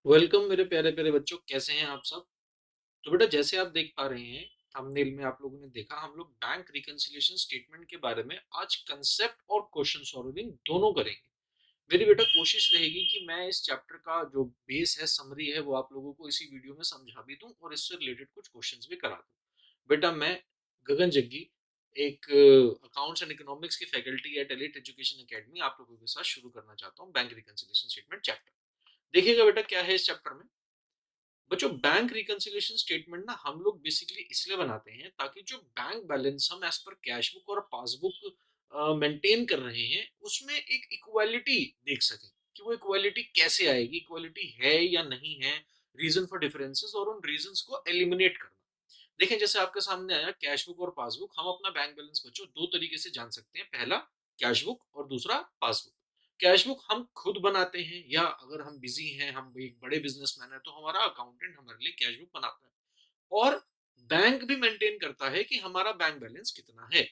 Welcome मेरे प्यारे प्यारे बच्चों, कैसे हैं आप सब। तो बेटा, जैसे आप देख पा रहे हैं थंबनेल में, आप लोगों ने देखा हम लोग बैंक रिकंसिलिएशन स्टेटमेंट के बारे में आज कंसेप्ट और क्वेश्चन सॉल्विंग दोनों करेंगे। मेरी बेटा कोशिश रहेगी कि मैं इस चैप्टर का जो बेस है, समरी है, वो आप लोगों को इसी वीडियो में समझा भी दूं और इससे रिलेटेड कुछ क्वेश्चंस भी करा दूं। बेटा, मैं गगन जग्गी, एक अकाउंट्स एंड इकोनॉमिक्स की faculty at elite education academy, आप लोगों के साथ शुरू करना चाहता हूँ बैंक रिकंसिलिएशन स्टेटमेंट चैप्टर। देखिएगा बेटा, क्या है इस चैप्टर में। बच्चों, बैंक रिकंसिलिएशन स्टेटमेंट ना हम लोग बेसिकली इसलिए बनाते हैं ताकि जो बैंक बैलेंस हम एज पर कैश बुक और पासबुक मेंटेन कर रहे हैं उसमें एक इक्वालिटी देख सकें कि वो इक्वालिटी कैसे आएगी, इक्वालिटी है या नहीं है, रीजन फॉर डिफरेंसेस और उन रीजंस को एलिमिनेट करना। देखें, जैसे आपके सामने आया कैश बुक और पासबुक, हम अपना बैंक बैलेंस बच्चों दो तरीके से जान सकते हैं। पहला कैश बुक और दूसरा पासबुक। कैश बुक हम खुद बनाते हैं या अगर हम बिजी हैं, हम एक बड़े बिजनेसमैन है, तो हमारा अकाउंटेंट हमारे लिए कैश बुक बनाता है। और बैंक भी मेंटेन करता है कि हमारा बैंक बैलेंस कितना है।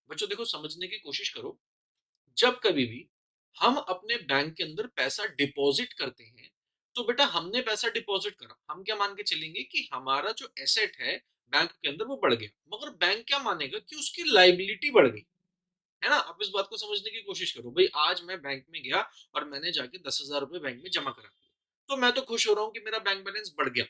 बच्चों देखो, समझने की कोशिश करो। जब कभी भी हम अपने बैंक के अंदर पैसा डिपॉजिट करते हैं, तो बेटा हमने पैसा डिपॉजिट करा, हम क्या मान के चलेंगे कि हमारा जो एसेट है बैंक के अंदर वो बढ़ गया, मगर बैंक क्या मानेगा कि उसकी लाइबिलिटी बढ़ गई। है ना। आप इस बात को समझने की कोशिश करो। भाई, आज मैं बैंक में गया और मैंने जाके 10,000 रुपए बैंक में जमा करा दिया, तो मैं तो खुश हो रहा हूँ कि मेरा बैंक बैलेंस बढ़ गया।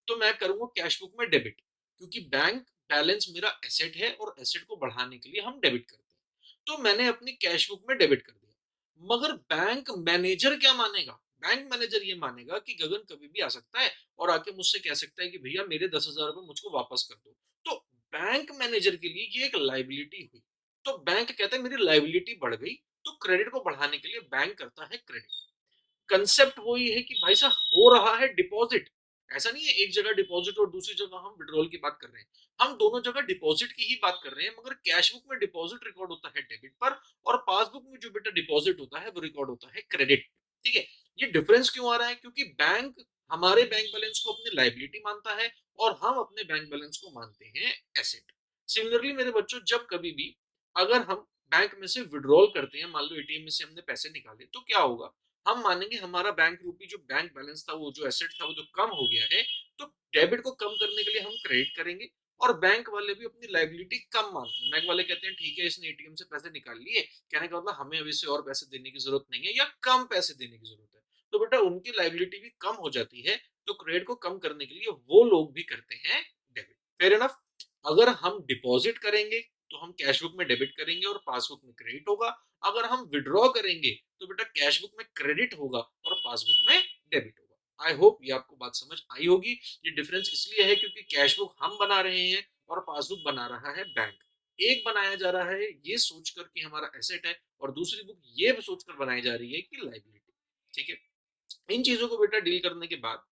तो मैं करूंगा कैश बुक में डेबिट, क्योंकि बैंक बैलेंस मेरा एसेट है और एसेट को बढ़ाने के लिए हम डेबिट करते हैं। तो मैंने अपनी कैश बुक में डेबिट कर दिया। मगर बैंक मैनेजर क्या मानेगा? बैंक मैनेजर ये मानेगा कि गगन कभी भी आ सकता है और आके मुझसे कह सकता है कि भैया मेरे 10,000 रुपए मुझको वापस कर दो। तो बैंक मैनेजर के लिए ये एक लाइबिलिटी हुई। तो बैंक कहता है मेरी लाइबिलिटी बढ़ गई, तो क्रेडिट को बढ़ाने के लिए बैंक करता है क्रेडिट। कंसेप्ट वही है कि भाई साहब हो रहा है डिपॉजिट। ऐसा नहीं है एक जगह डिपॉजिट और दूसरी जगह हम विड्रॉल की बात कर रहे हैं। हम दोनों जगह डिपॉजिट की ही बात कर रहे हैं, मगर कैश बुक में डिपॉजिट रिकॉर्ड होता है डेबिट पर, और पासबुक में जो बेटा डिपॉजिट होता है वो रिकॉर्ड होता है क्रेडिट। ठीक है। ये डिफरेंस क्यों आ रहा है? क्योंकि बैंक हमारे बैंक बैलेंस को अपनी लाइबिलिटी मानता है और हम अपने बैंक बैलेंस को मानते हैं एसेट। सिमिलरली मेरे बच्चों, जब कभी भी अगर हम बैंक में से विड्रॉल करते हैं, मान लो एटीएम में से हमने पैसे निकाले, तो क्या होगा? हम मानेंगे हमारा बैंक रूपी जो बैंक बैलेंस था, वो जो एसेट था, वो जो कम हो गया है। तो डेबिट को कम करने के लिए हम क्रेडिट करेंगे। और बैंक वाले भी अपनी लाइबिलिटी कम मानते हैं। बैंक वाले कहते हैं ठीक है, इसने एटीएम से पैसे निकाल लिए, कहने का मतलब हमें अभी से और पैसे देने की जरूरत नहीं है या कम पैसे देने की जरूरत है। तो बेटा उनकी लाइबिलिटी भी कम हो जाती है। तो क्रेडिट को कम करने के लिए वो लोग भी करते हैं डेबिट। Fair enough. अगर हम डिपॉजिट करेंगे तो हम कैश बुक में डेबिट करेंगे और पासबुक में क्रेडिट होगा। अगर हम विड्रॉ करेंगे तो बेटा कैश बुक में क्रेडिट होगा और पासबुक में डेबिट होगा। आई होप ये आपको बात समझ आई होगी। ये डिफरेंस इसलिए है क्योंकि कैश बुक हम बना रहे हैं और पासबुक बना रहा है बैंक। एक बनाया जा रहा है ये सोचकर कि हमारा एसेट है, और दूसरी बुक ये सोचकर बनाई जा रही है कि लाइबिलिटी। ठीक है। इन चीजों को बेटा डील करने के बाद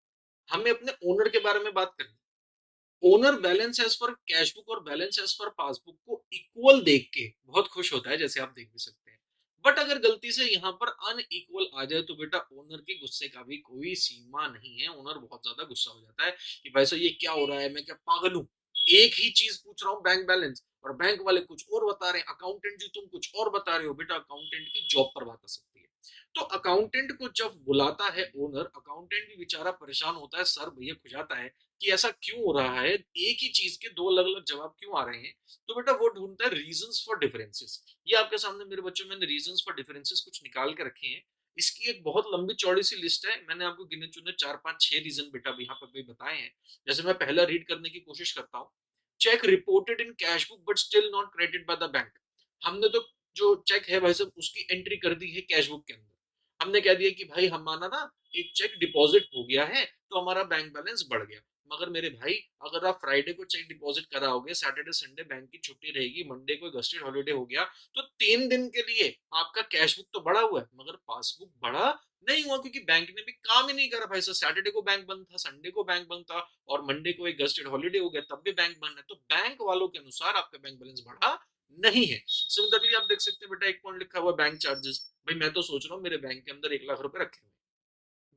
हमें अपने ओनर के बारे में बात करनी। Owner balance as per cash book और बैलेंस एज पर पासबुक को इक्वल देख के बहुत खुश होता है, जैसे आप देख भी सकते हैं। बट अगर गलती से यहाँ पर अनइक्वल आ जाए तो बेटा ओनर के गुस्से का भी कोई सीमा नहीं है। ओनर बहुत ज्यादा गुस्सा हो जाता है कि भाई साहब ये क्या हो रहा है, मैं क्या पागल हूँ? एक ही चीज पूछ रहा हूँ, बैंक बैलेंस, और बैंक वाले कुछ और बता रहे हैं, अकाउंटेंट जी तुम कुछ और बता रहे हो। बेटा अकाउंटेंट की जॉब पर बात आ सकती है। तो अकाउंटेंट को जब बुलाता है ओनर, अकाउंटेंट भी बेचारा परेशान होता है, सर भैया खुजाता है कि ऐसा क्यों हो रहा है, एक ही चीज के दो अलग अलग जवाब क्यों आ रहे हैं। तो बेटा वो ढूंढता है रीजंस फॉर डिफरेंसेस। ये आपके सामने मेरे बच्चों, मैंने रीजंस फॉर डिफरेंसेस कुछ निकाल के रखे हैं। इसकी एक बहुत लंबी चौड़ी सी लिस्ट है। मैंने आपको गिने चुने चार पांच छह रीजन बेटा यहाँ पर भी बताए हैं। जैसे मैं पहला रीड करने की कोशिश करता हूँ। Cheque reported in cash book but still not credited by the bank. हमने तो जो चेक है भाई साहब उसकी एंट्री कर दी है कैश बुक के अंदर। हमने कह दिया कि भाई हमारा ना एक चेक डिपॉजिट हो गया है, तो हमारा बैंक बैलेंस बढ़ गया। मगर मेरे भाई, अगर आप फ्राइडे को चेक डिपॉजिट कराओगे, सैटरडे संडे बैंक की छुट्टी रहेगी, मंडे को गस्टेड हॉलीडे हो गया, तो 3 दिन के लिए आपका कैश बुक तो बढ़ा हुआ है मगर पासबुक बढ़ा नहीं हुआ, क्योंकि बैंक ने भी काम ही नहीं करा भाई साहब। सैटरडे को बैंक बंद था, संडे को बैंक बंद था, और मंडे को एक गस्टेड हॉलीडे हो गया, तब भी बैंक बंद है। तो बैंक वालों के अनुसार आपका बैंक बैलेंस बढ़ा नहीं है। सिमिलरली आप देख सकते हैं बेटा, एक पॉइंट लिखा हुआ बैंक चार्जेस। भाई मैं तो सोच रहा हूँ मेरे बैंक के अंदर 1 लाख रुपए रखे हुए,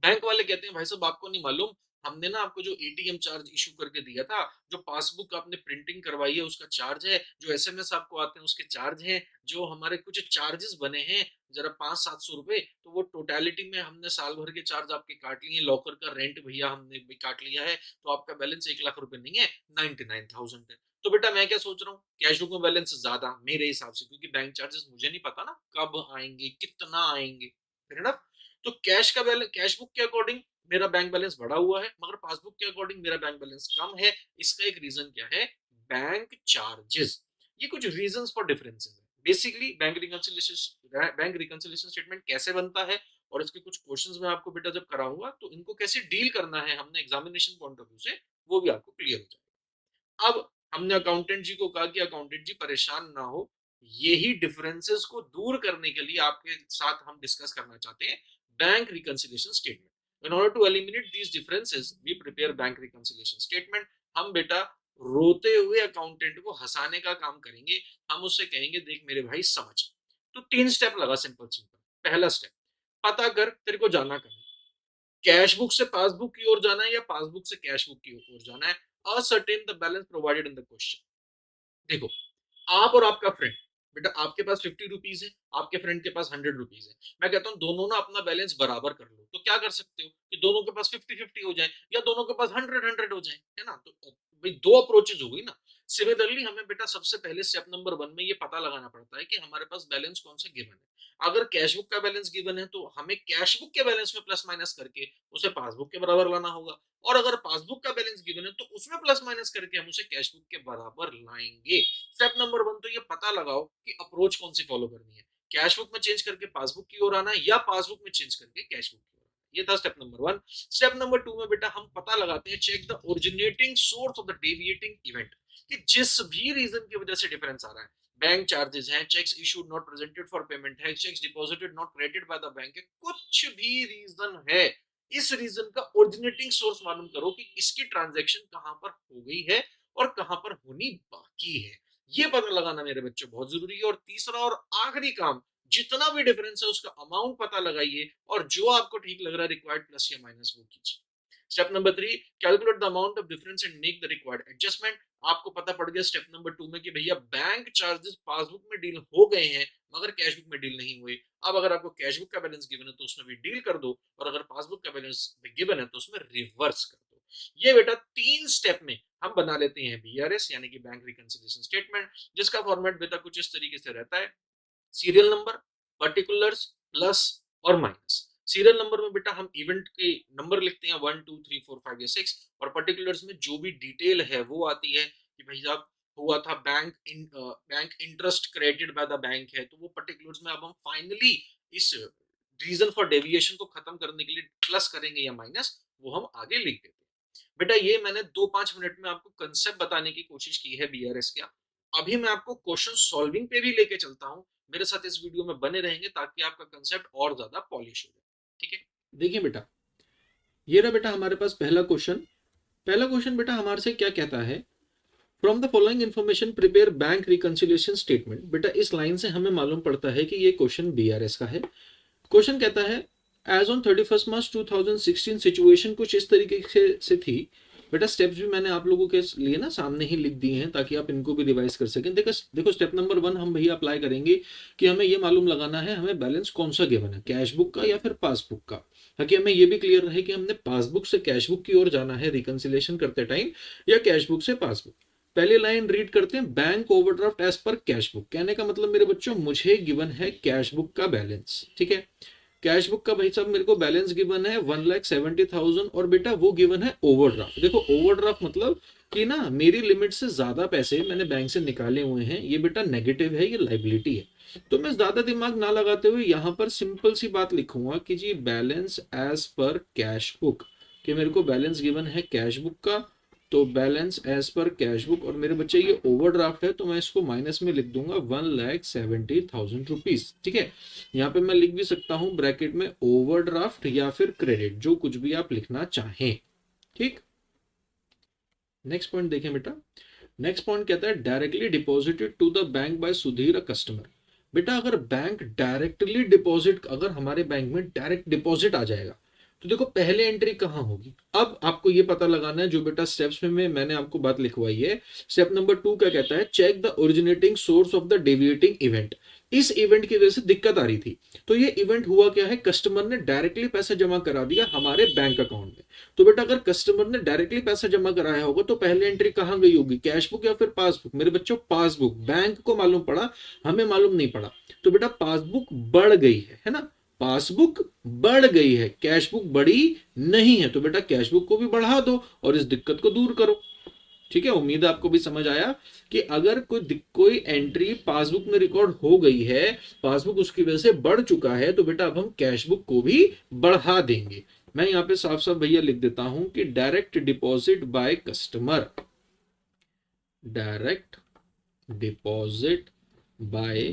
बैंक वाले कहते हैं भाई साहब आपको नहीं मालूम, हमने ना आपको जो एटीएम चार्ज इशू करके दिया था, जो पासबुक आपने प्रिंटिंग करवाई है उसका चार्ज है, जो एसएमएस आपको आते हैं उसके चार्ज हैं, जो हमारे कुछ चार्जेस बने हैं जरा 500-700 रुपए, तो वो टोटलिटी में हमने साल भर के चार्ज आपके काट लिए, लॉकर का रेंट भैया हमने भी काट लिया है, तो आपका बैलेंस 1 लाख रुपए नहीं है, 99,000 है। तो बेटा मैं क्या सोच रहा हूँ, कैश बुक में बैलेंस ज्यादा मेरे हिसाब से, क्योंकि बैंक चार्जेस मुझे नहीं पता ना कब आएंगे, कितना आएंगे, है। तो कैश का बैलेंस, कैश बुक के अकॉर्डिंग मेरा बैंक बैलेंस बढ़ा हुआ है, मगर पासबुक के अकॉर्डिंग मेरा बैंक बैलेंस कम है। इसका एक रीजन क्या है, बैंक चार्जेस। ये कुछ रीजंस फॉर डिफरेंसेस है। बेसिकली बैंक रिकंसिलिएशन स्टेटमेंट कैसे बनता है, और इसके कुछ क्वेश्चंस मैं आपको बेटा जब कराऊंगा तो इनको कैसे डील करना है हमने एग्जामिनेशन पॉइंट ऑफ व्यू से, वो भी आपको क्लियर हो जाएगा। अब हमने अकाउंटेंट जी को कहा कि अकाउंटेंट जी परेशान ना हो, यही डिफरेंसेस को दूर करने के लिए आपके साथ हम डिस्कस करना चाहते हैं bank reconciliation statement. In order to eliminate these differences, we prepare bank reconciliation statement. हम बेटा रोते हुए अकाउंटेंट को हंसाने का काम करेंगे। हम उससे कहेंगे देख मेरे भाई समझ, तो 3 स्टेप लगा, सिंपल सिंपल। पहला स्टेप, पता कर तेरे को जाना कहाँ है, कैश बुक से पासबुक की ओर जाना है या पासबुक से कैश बुक की ओर जाना है। Ascertain the balance provided in the question. देखो, आप और आपका फ्रेंड, बेटा आपके पास 50 रुपीज है, आपके फ्रेंड के पास 100 रुपीज है। मैं कहता हूँ दोनों ना अपना बैलेंस बराबर कर लो, तो क्या कर सकते हो कि दोनों के पास 50-50 हो जाए, या दोनों के पास 100-100 हो जाए, है ना। तो भाई दो अप्रोचेज हो गई ना। सिमिलरली हमें बेटा सबसे पहले स्टेप नंबर 1 में ये पता लगाना पड़ता है कि हमारे पास बैलेंस कौन सा गिवन है। अगर कैश बुक का बैलेंस गिवन है तो हमें कैश बुक के बैलेंस में प्लस माइनस करके उसे पासबुक के बराबर लाना होगा, और अगर पासबुक का बैलेंस गिवन है तो उसमें प्लस माइनस करके हम उसे कैश बुक के बराबर लाएंगे। स्टेप नंबर 1 तो ये पता लगाओ कि अप्रोच कौन सी फॉलो करनी है, कैश बुक में चेंज करके पासबुक की ओर आना है या पासबुक में चेंज करके कैश बुक की ओर आना है। ये था स्टेप नंबर 1। स्टेप नंबर 2 में बेटा हम पता लगाते हैं, check the originating source of the deviating event, कि जिस भी रीजन की वजह से डिफरेंस आ रहा है, बैंक चार्जेस हैं, cheques issued not presented for payment है, cheques deposited not credited by the bank है, कुछ भी रीजन है, इस रीजन का ओरिजिनेटिंग सोर्स मालूम करो कि इसकी ट्रांजैक्शन कहां पर हो गई है और कहां पर होनी बाकी है। ये पता लगाना मेरे बच्चों बहुत जरूरी है। और तीसरा और आखिरी काम, जितना भी डिफरेंस है उसका अमाउंट पता लगाइए, और जो आपको ठीक लग रहा है रिक्वायर्ड प्लस या माइनस वो कीजिए। Step number 3, calculate the amount of difference and make the required adjustment. आपको पता पड़ गया स्टेप नंबर 2 में कि भैया बैंक चार्जेस पासबुक में डील हो गए हैं मगर कैश बुक में डील नहीं हुए। अब अगर आपको कैश बुक का बैलेंस गिवन है तो उसमें भी डील कर दो, और अगर पासबुक का बैलेंस गिवन है तो उसमें रिवर्स कर दो। ये बेटा 3 स्टेप में हम बना लेते हैं बीआरएस यानी कि बैंक रिकंसिलिएशन स्टेटमेंट, जिसका फॉर्मेट बेटा कुछ इस तरीके से रहता है, सीरियल नंबर, पर्टिकुलर्स, प्लस और माइनस। सीरियल नंबर में बेटा हम इवेंट के नंबर लिखते हैं 1 2 3 4 5 या 6, और पर्टिकुलर्स में जो भी डिटेल है वो आती है कि भाई साहब हुआ था bank interest credited by the bank है, तो वो पर्टिकुलर्स में अब हम फाइनली इस रीजन फॉर डेविएशन को खत्म करने के लिए प्लस करेंगे या माइनस, वो हम आगे लिख देते हैं। बेटा ये मैंने 2-5 मिनट में आपको कंसेप्ट बताने की कोशिश की है बीआरएस का। अभी मैं आपको क्वेश्चन सॉल्विंग पे भी लेके चलता हूँ। मेरे साथ इस वीडियो में बने रहेंगे ताकि आपका कंसेप्ट और ज्यादा पॉलिश हो जाए, ठीक है। देखिए बेटा, ये रहा बेटा हमारे पास पहला क्वेश्चन। पहला क्वेश्चन बेटा हमारे से क्या कहता है, from the following information prepare bank reconciliation statement. बेटा इस लाइन से हमें मालूम पड़ता है कि ये क्वेश्चन बीआरएस का है। क्वेश्चन कहता है, एज ऑन 31 मार्च 2016 सिचुएशन कुछ इस तरीके से थी। बेटा स्टेप्स भी मैंने आप लोगों के लिए ना सामने ही लिख दिए हैं ताकि आप इनको भी रिवाइज कर सकें। देखो स्टेप नंबर 1 हम भैया अप्लाई करेंगे कि हमें ये मालूम लगाना है हमें बैलेंस कौन सा गिवन है, कैश बुक का या फिर पासबुक का, ताकि हमें ये भी क्लियर रहे कि हमने पासबुक से कैश बुक की ओर जाना है रिकंसिलिएशन करते टाइम या कैश बुक से पासबुक। पहली लाइन रीड करते हैं, bank overdraft as per cash book. कहने का मतलब मेरे बच्चों मुझे गिवन है कैश बुक का बैलेंस, ठीक है। कैश बुक का भाई साहब मेरे को बैलेंस गिवन है 1,70,000, और बेटा वो गिवन है ओवरड्राफ्ट। देखो ओवरड्राफ्ट मतलब कि ना मेरी लिमिट से ज्यादा पैसे मैंने बैंक से निकाले हुए हैं, ये बेटा नेगेटिव है, ये लाइबिलिटी है। तो मैं ज्यादा दिमाग ना लगाते हुए यहाँ पर सिंपल सी बात लिखूंगा कि जी balance as per cash book, कि मेरे को बैलेंस गिवन है कैश बुक का, तो balance as per cash book, और मेरे बच्चे ये ओवरड्राफ्ट है तो मैं इसको माइनस में लिख दूंगा 1,70,000 रुपीज, ठीक है। यहाँ पे मैं लिख भी सकता हूं ब्रैकेट में ओवरड्राफ्ट या फिर क्रेडिट, जो कुछ भी आप लिखना चाहें, ठीक। नेक्स्ट पॉइंट देखें बेटा, नेक्स्ट पॉइंट कहता है directly deposited to the bank by Sudhir a customer. बेटा अगर बैंक डायरेक्टली डिपॉजिट, अगर हमारे बैंक में डायरेक्ट डिपॉजिट आ जाएगा तो देखो पहले एंट्री कहाँ होगी, अब आपको ये पता लगाना है जो बेटा स्टेप्स में मैंने आपको बात लिखवाई है। स्टेप नंबर 2 क्या कहता है, check the originating source of the deviating event. इस इवेंट की वजह से दिक्कत आ रही थी, तो ये इवेंट हुआ क्या है, कस्टमर ने डायरेक्टली पैसा जमा करा दिया हमारे बैंक अकाउंट में। तो बेटा अगर कस्टमर ने डायरेक्टली पैसा जमा कराया होगा तो पहले एंट्री कहाँ गई होगी, कैशबुक या फिर पासबुक। मेरे बच्चों पासबुक, बैंक को मालूम पड़ा, हमें मालूम नहीं पड़ा। तो बेटा पासबुक बढ़ गई है ना, पासबुक बढ़ गई है, कैशबुक बढ़ी नहीं है। तो बेटा कैशबुक को भी बढ़ा दो और इस दिक्कत को दूर करो। ठीक है, उम्मीद है आपको भी समझ आया कि अगर कोई एंट्री पासबुक में रिकॉर्ड हो गई है, पासबुक उसकी वजह से बढ़ चुका है, तो बेटा अब हम कैशबुक को भी बढ़ा देंगे। मैं यहां पे साफ साफ भैया लिख देता हूं कि direct deposit by customer, direct deposit by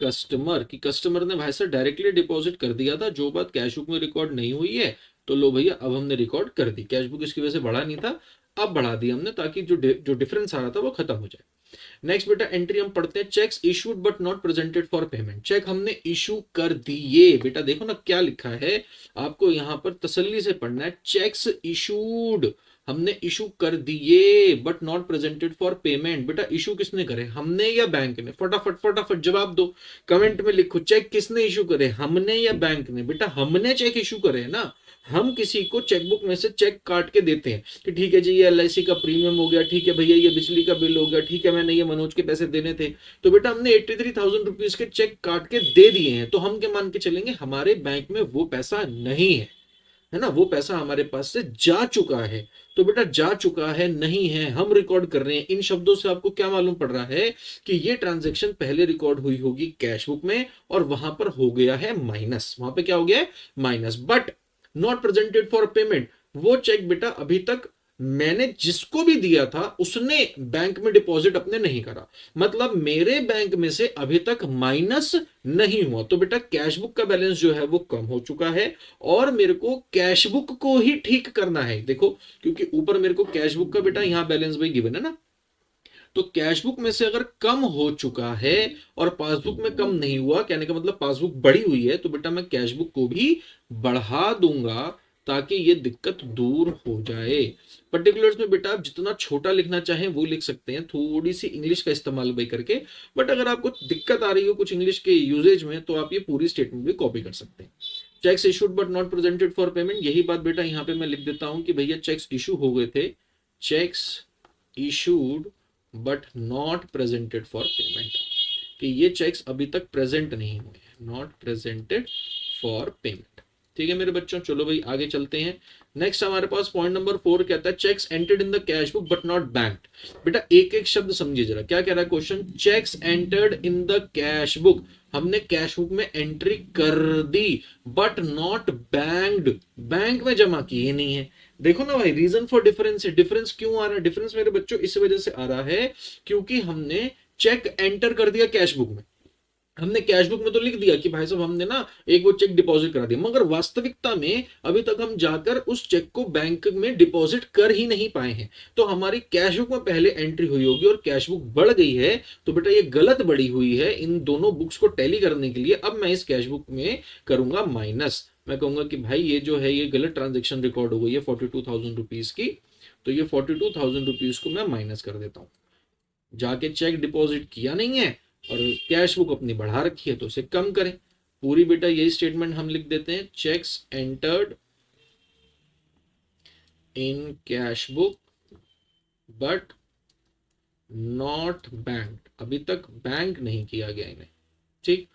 customer, कि कस्टमर ने भाई साहब डायरेक्टली डिपॉजिट कर दिया था, जो बात कैशबुक में रिकॉर्ड नहीं हुई है, तो लो भैया अब हमने रिकॉर्ड कर दी। कैशबुक इसकी वजह से बढ़ा नहीं था, अब बढ़ा दिया हमने, ताकि जो डिफरेंस आ रहा था वो खत्म हो जाए। नेक्स्ट बेटा एंट्री हम पढ़ते हैं, cheques issued but not presented for payment. Cheque हमने इशू कर दिए, बेटा देखो ना क्या लिखा है, आपको यहां पर तसल्ली से पढ़ना है, चेक्स इशूड हमने इशू कर दिए but not presented for payment. बेटा इशू किसने करे, हमने या बैंक ने, फटाफट फटाफट जवाब दो, कमेंट में लिखो चेक किसने इशू करे, हमने या बैंक ने। बेटा हमने चेक इशू करे ना, हम किसी को चेकबुक में से चेक काट के देते हैं कि ठीक है जी ये एलआईसी का प्रीमियम हो गया, ठीक है भैया ये बिजली का बिल हो गया, ठीक है मैंने ये मनोज के पैसे देने थे, तो बेटा हमने 83,000 रुपीज के चेक काट के दे दिए हैं, तो हम क्या मान के चलेंगे, हमारे बैंक में वो पैसा नहीं है ना, वो पैसा हमारे पास से जा चुका है। तो बेटा जा चुका है नहीं है, हम रिकॉर्ड कर रहे हैं। इन शब्दों से आपको क्या मालूम पड़ रहा है कि ये ट्रांजैक्शन पहले रिकॉर्ड हुई होगी कैशबुक में और वहां पर हो गया है माइनस, वहां पे क्या हो गया है minus. But not presented for payment, वो चेक बेटा अभी तक मैंने जिसको भी दिया था उसने बैंक में डिपॉजिट अपने नहीं करा, मतलब मेरे बैंक में से अभी तक माइनस नहीं हुआ। तो बेटा कैशबुक का बैलेंस जो है वो कम हो चुका है और मेरे को कैशबुक को ही ठीक करना है। देखो क्योंकि ऊपर मेरे को कैशबुक का बेटा यहां बैलेंस भाई गिवन है ना, तो कैशबुक में से अगर कम हो चुका है और पासबुक में कम नहीं हुआ, कहने का मतलब पासबुक बढ़ी हुई है, तो बेटा मैं कैशबुक को भी बढ़ा दूंगा ताकि ये दिक्कत दूर हो जाए। पर्टिकुलर्स में बेटा आप जितना छोटा लिखना चाहें वो लिख सकते हैं, थोड़ी सी इंग्लिश का इस्तेमाल भी करके, बट अगर आपको दिक्कत आ रही हो कुछ इंग्लिश के यूजेज में तो आप ये पूरी स्टेटमेंट भी कॉपी कर सकते हैं। Cheques issued but not presented for payment, यही बात बेटा यहाँ पे मैं लिख देता हूं कि भैया चेक्स इशू हो गए थे, cheques issued but not presented for payment, कि ये चेक्स अभी तक प्रेजेंट नहीं हुए हैं, नॉट प्रेजेंटेड फॉर पेमेंट। ठीक है मेरे बच्चों, चलो भाई आगे चलते हैं। नेक्स्ट हमारे पास पॉइंट नंबर 4 कहता है cheques entered in the cash book but not banked. बेटा एक एक शब्द समझिए जरा, क्या कह रहा है question, cheques entered in the cash book, हमने कैश बुक में एंट्री कर दी बट नॉट बैंक्ड, बैंक में जमा किए नहीं है। देखो ना भाई रीजन फॉर डिफरेंस है, डिफरेंस क्यों आ रहा है, डिफरेंस मेरे बच्चों इस वजह से आ रहा है क्योंकि हमने चेक एंटर कर दिया कैश बुक में, हमने कैशबुक में तो लिख दिया कि भाई साहब हमने ना एक वो चेक डिपॉजिट करा दिया, मगर वास्तविकता में अभी तक हम जाकर उस चेक को बैंक में डिपॉजिट कर ही नहीं पाए हैं। तो हमारी कैशबुक में पहले एंट्री हुई होगी और कैशबुक बढ़ गई है, तो बेटा ये गलत बढ़ी हुई है। इन दोनों बुक्स को टैली करने के लिए अब मैं इस कैशबुक में करूंगा माइनस, मैं कहूंगा कि भाई ये जो है ये गलत ट्रांजेक्शन रिकॉर्ड हो गई है 42,000 रुपीज की, तो ये 42,000 रुपीज को मैं माइनस कर देता हूँ। जाके चेक डिपॉजिट किया नहीं है और कैश बुक अपनी बढ़ा रखी है तो उसे कम करें। पूरी बेटा यही स्टेटमेंट हम लिख देते हैं, cheques entered in cash book but not bank, अभी तक बैंक नहीं किया गया इन्हें। ठीक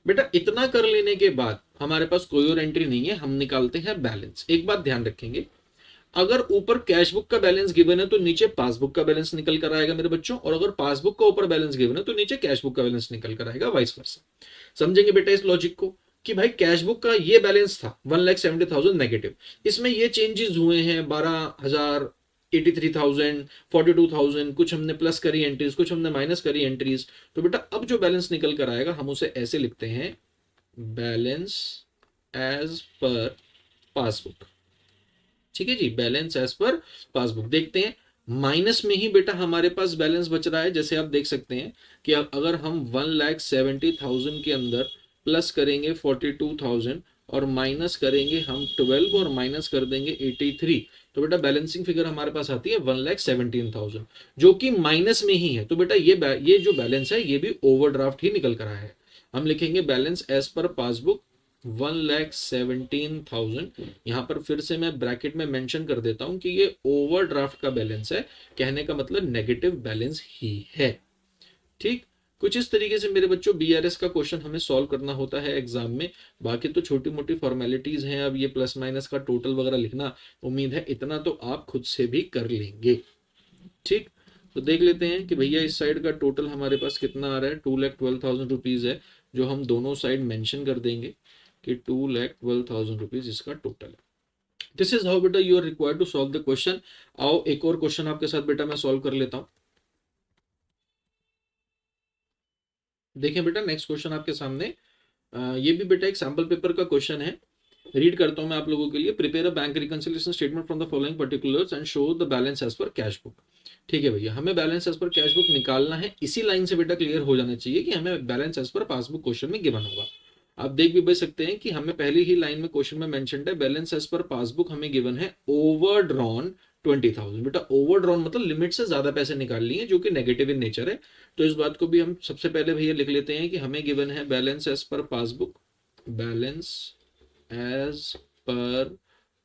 बेटा, इतना कर लेने के बाद हमारे पास कोई और एंट्री नहीं है, हम निकालते हैं बैलेंस। एक बात ध्यान रखेंगे, अगर ऊपर कैशबुक का बैलेंस गिवन है तो नीचे पासबुक का बैलेंस निकल कर आएगा मेरे बच्चों, और अगर पासबुक का ऊपर बैलेंस गिवन है तो नीचे कैशबुक का बैलेंस निकल कर आएगा, वाइस वर्सा। समझेंगे बेटा इस लॉजिक को कि भाई कैशबुक का ये बैलेंस था 1,70,000 नेगेटिव, इसमें ये चेंजेस हुए हैं 12,000, 83,000, 42,000, कुछ हमने प्लस करी एंट्रीज, कुछ हमने माइनस करी एंट्रीज। तो बेटा अब जो बैलेंस निकल कर आएगा हम उसे ऐसे लिखते हैं, बैलेंस एज पर पासबुक। ठीक है जी, बैलेंस एज पर पासबुक। देखते हैं माइनस में ही बेटा हमारे पास बैलेंस बच रहा है, जैसे आप देख सकते हैं कि अगर हम 1,70,000 के अंदर प्लस करेंगे 42,000 और माइनस करेंगे हम 12 और माइनस कर देंगे 83, तो बेटा बैलेंसिंग फिगर हमारे पास आती है 1,17,000, जो कि माइनस में ही है। तो बेटा ये जो बैलेंस है ये भी ओवरड्राफ्ट ही निकल कर आया है। हम लिखेंगे बैलेंस एज पर पासबुक 1,17,000। यहाँ पर फिर से मैं ब्रैकेट में मेंशन कर देता हूं कि ये ओवरड्राफ्ट का बैलेंस है, कहने का मतलब नेगेटिव बैलेंस ही है। ठीक, कुछ इस तरीके से मेरे बच्चों बीआरएस का क्वेश्चन हमें सॉल्व करना होता है एग्जाम में। बाकी तो छोटी मोटी फॉर्मेलिटीज हैं, अब ये प्लस माइनस का टोटल वगैरह लिखना, उम्मीद है इतना तो आप खुद से भी कर लेंगे। ठीक, तो देख लेते हैं कि भैया इस साइड का टोटल हमारे पास कितना आ रहा है। 2,12,000 है, जो हम दोनों साइड मेंशन कर देंगे कि 2,12,000 इसका टोटल है। दिस इज हाउ बेटा you are required to solve the question. आओ एक और क्वेश्चन आपके साथ बेटा मैं सॉल्व कर लेता हूं। देखें बेटा नेक्स्ट क्वेश्चन आपके सामने, ये भी बेटा एक सैंपल पेपर का क्वेश्चन है। रीड करता हूं मैं आप लोगों के लिए। Prepare a bank reconciliation statement from the following particulars and show the balance as per cash book. ठीक है भैया, हमें balance as per cash book निकालना है। इसी लाइन से बेटा क्लियर हो जाना चाहिए कि हमें balance as per passbook question में गिवन होगा। आप देख भी बच सकते हैं कि हमें पहली ही लाइन में क्वेश्चन में मेंशन्ड है बैलेंस एज पर पासबुक हमें गिवन है ओवरड्रॉन 20,000। बेटा ओवरड्रॉन मतलब लिमिट से ज्यादा पैसे निकाल लिए, जो कि नेगेटिव इन नेचर है। तो इस बात को भी हम सबसे पहले भैया लिख लेते हैं कि हमें गिवन है balance as per passbook, balance as per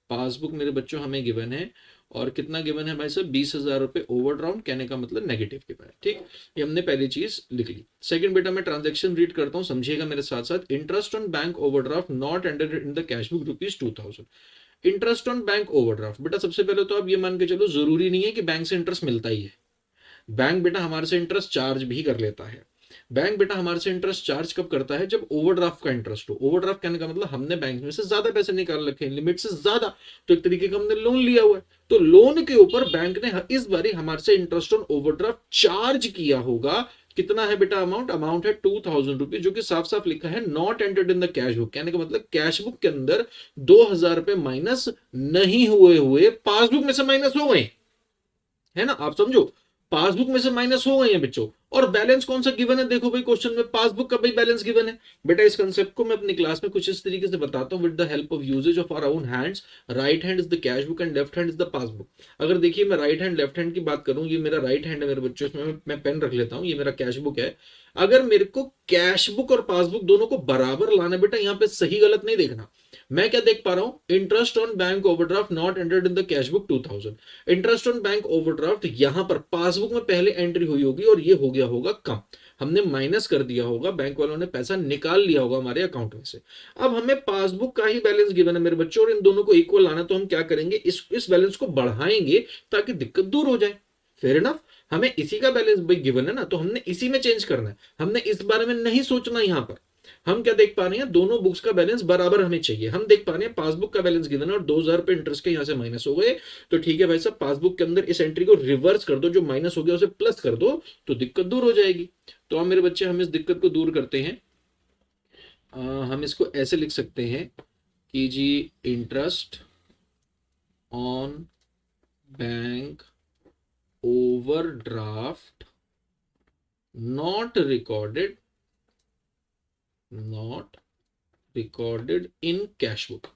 passbook मेरे बच्चों हमें गिवन है। और कितना गिवन है भाई साहब, 20,000 रुपए ओवरड्राउन, कहने का मतलब नेगेटिव के पास। ठीक, ये हमने पहली चीज लिख ली। सेकंड बेटा मैं ट्रांजैक्शन रीड करता हूं, समझिएगा मेरे साथ साथ। Interest on bank overdraft not entered in the cash book ₹2,000। Interest on bank overdraft, बेटा सबसे पहले तो आप ये मान के चलो जरूरी नहीं है कि बैंक से इंटरेस्ट मिलता ही है। बैंक बेटा हमारे से इंटरेस्ट चार्ज भी कर लेता है। बैंक बेटा हमारे से इंटरेस्ट चार्ज कब करता है, जब ओवरड्राफ्ट का इंटरेस्ट हो। ओवरड्राफ्ट कहने का मतलब हमने बैंक में से ज्यादा पैसे निकाल रखे हैं, लिमिट से ज्यादा, तो एक तरीके का हमने लोन लिया हुआ है। तो लोन के ऊपर बैंक ने इस बारी हमारे से इंटरेस्ट ऑन ओवरड्राफ्ट चार्ज किया होगा। कितना है बेटा अमाउंट, अमाउंट है ₹2,000, जो कि साफ साफ लिखा है not entered in the cash book, कहने का मतलब कैश बुक के अंदर ₹2,000 माइनस नहीं हुए, पासबुक में से माइनस हो गए, है ना। आप समझो, पासबुक में से माइनस हो गए हैं बच्चों। और बैलेंस कौन सा गिवन है, देखो भाई क्वेश्चन में पासबुक का भाई बैलेंस गिवन है। बेटा इस कंसेप्ट को मैं अपनी क्लास में कुछ इस तरीके से बताता हूं, with the help of uses of our own hands. Right hand is the cash book and left hand is the passbook. अगर देखिए मैं राइट हैंड लेफ्ट हैंड की बात करूं, ये मेरा राइट हैंड है मेरे बच्चों, इसमें मैं पेन रख लेता हूं, ये मेरा कैश बुक है। अगर मेरे को कैश बुक और पासबुक दोनों को बराबर लाना, बेटा यहाँ पे सही गलत नहीं देखना। मैं क्या देख पा रहा हूं, interest on bank overdraft not entered in the cash book 2,000। Interest on bank overdraft यहां पर पासबुक में पहले एंट्री हुई होगी और ये हो गया होगा कम, हमने माइनस कर दिया होगा, बैंक वालों ने पैसा निकाल लिया होगा हमारे अकाउंट में से। अब हमें पासबुक का ही बैलेंस गिवन है मेरे बच्चों, और इन दोनों को इक्वल लाना, तो हम क्या करेंगे, इस बैलेंस को बढ़ाएंगे ताकि दिक्कत दूर हो जाए। फेयर इनफ, हमें इसी का बैलेंस भाई गिवन है ना, तो हमने इसी में चेंज करना है, हमने इस बारे में नहीं सोचना। यहां पर हम क्या देख पा रहे हैं, दोनों बुक्स का बैलेंस बराबर हमें चाहिए। हम देख पा रहे हैं पासबुक का बैलेंस गिवन है और ₹2,000 इंटरेस्ट के यहां से माइनस हो गए। तो ठीक है भाई साहब, पासबुक के अंदर इस एंट्री को रिवर्स कर दो, जो माइनस हो गया उसे प्लस कर दो, तो दिक्कत दूर हो जाएगी। तो अब मेरे बच्चे हम इस दिक्कत को दूर करते हैं। हम इसको ऐसे लिख सकते हैं कि जी interest on bank overdraft not recorded in cash book,